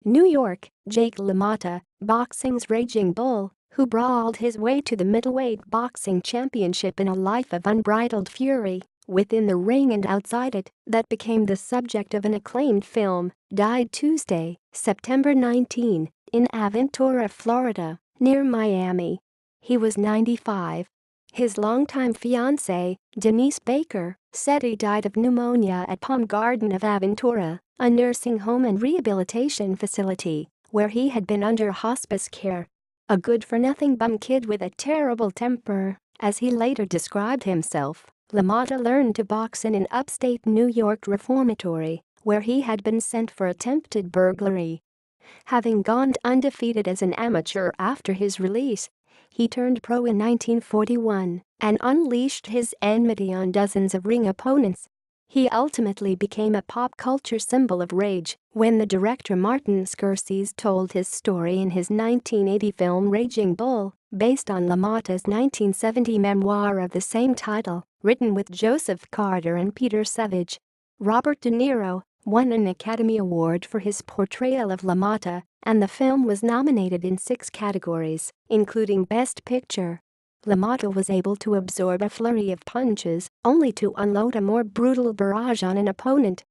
New York, Jake LaMotta, boxing's raging bull, who brawled his way to the middleweight boxing championship in a life of unbridled fury, within the ring and outside it, that became the subject of an acclaimed film, died Tuesday, September 19, in Aventura, Florida, near Miami. He was 95. His longtime fiance, Denise Baker, said he died of pneumonia at Palm Garden of Aventura, a nursing home and rehabilitation facility, where he had been under hospice care. A good-for-nothing bum kid with a terrible temper, as he later described himself. LaMotta learned to box in an upstate New York reformatory, where he had been sent for attempted burglary. Having gone undefeated as an amateur after his release, he turned pro in 1941 and unleashed his enmity on dozens of ring opponents. He ultimately became a pop culture symbol of rage when the director Martin Scorsese told his story in his 1980 film Raging Bull, based on LaMotta's 1970 memoir of the same title, written with Joseph Carter and Peter Savage. Robert De Niro won an Academy Award for his portrayal of LaMotta, and the film was nominated in 6 categories, including Best Picture. LaMotta was able to absorb a flurry of punches, only to unload a more brutal barrage on an opponent.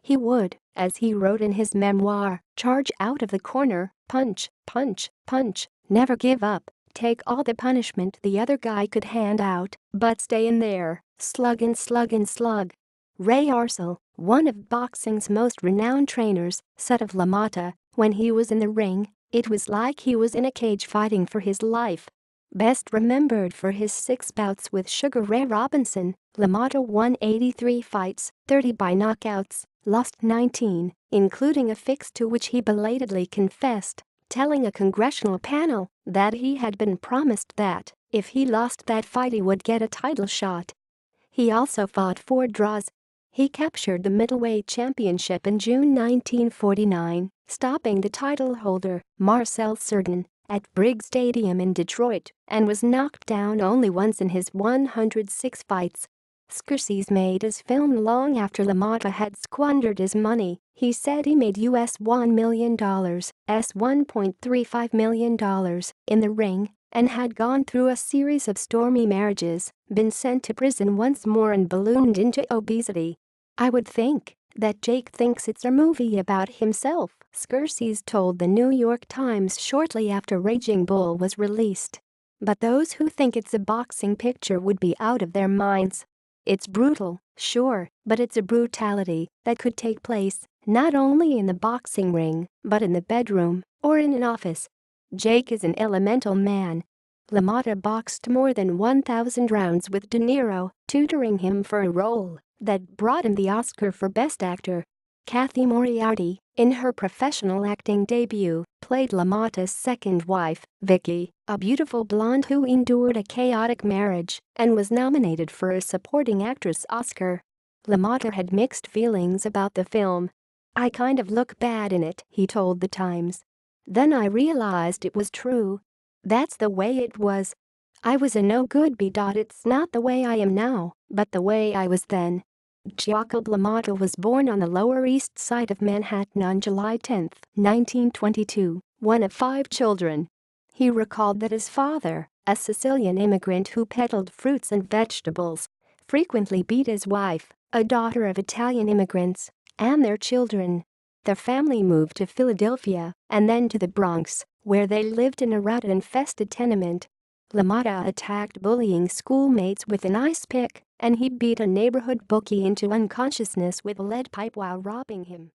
He would, as he wrote in his memoir, charge out of the corner, punch, punch, punch, never give up, take all the punishment the other guy could hand out, but stay in there, slug and slug and slug. Ray Arcel, one of boxing's most renowned trainers, said of LaMotta, when he was in the ring, it was like he was in a cage fighting for his life. Best remembered for his 6 bouts with Sugar Ray Robinson, LaMotta won 83 fights, 30 by knockouts, lost 19, including a fix to which he belatedly confessed, telling a congressional panel that he had been promised that, if he lost that fight, he would get a title shot. He also fought 4 draws. He captured the middleweight championship in June 1949, stopping the title holder, Marcel Cerdan, at Briggs Stadium in Detroit, and was knocked down only once in his 106 fights. Scorsese made his film long after LaMotta had squandered his money. He said he made US $1 million, $1.35 million, in the ring, and had gone through a series of stormy marriages, been sent to prison once more and ballooned into obesity. I would think that Jake thinks it's a movie about himself, Scorsese told the New York Times shortly after Raging Bull was released. But those who think it's a boxing picture would be out of their minds. It's brutal, sure, but it's a brutality that could take place not only in the boxing ring, but in the bedroom or in an office. Jake is an elemental man. LaMotta boxed more than 1,000 rounds with De Niro, tutoring him for a role that brought him the Oscar for Best Actor. Kathy Moriarty, in her professional acting debut, played LaMotta's second wife, Vicky, a beautiful blonde who endured a chaotic marriage and was nominated for a Supporting Actress Oscar. LaMotta had mixed feelings about the film. I kind of look bad in it, he told The Times. Then I realized it was true. That's the way it was. I was a no-good B. It's not the way I am now, but the way I was then. Jacob LaMotta was born on the Lower East Side of Manhattan on July 10, 1922, one of 5 children. He recalled that his father, a Sicilian immigrant who peddled fruits and vegetables, frequently beat his wife, a daughter of Italian immigrants, and their children. The family moved to Philadelphia and then to the Bronx, where they lived in a rat-infested tenement. LaMotta attacked bullying schoolmates with an ice pick, and he beat a neighborhood bookie into unconsciousness with a lead pipe while robbing him.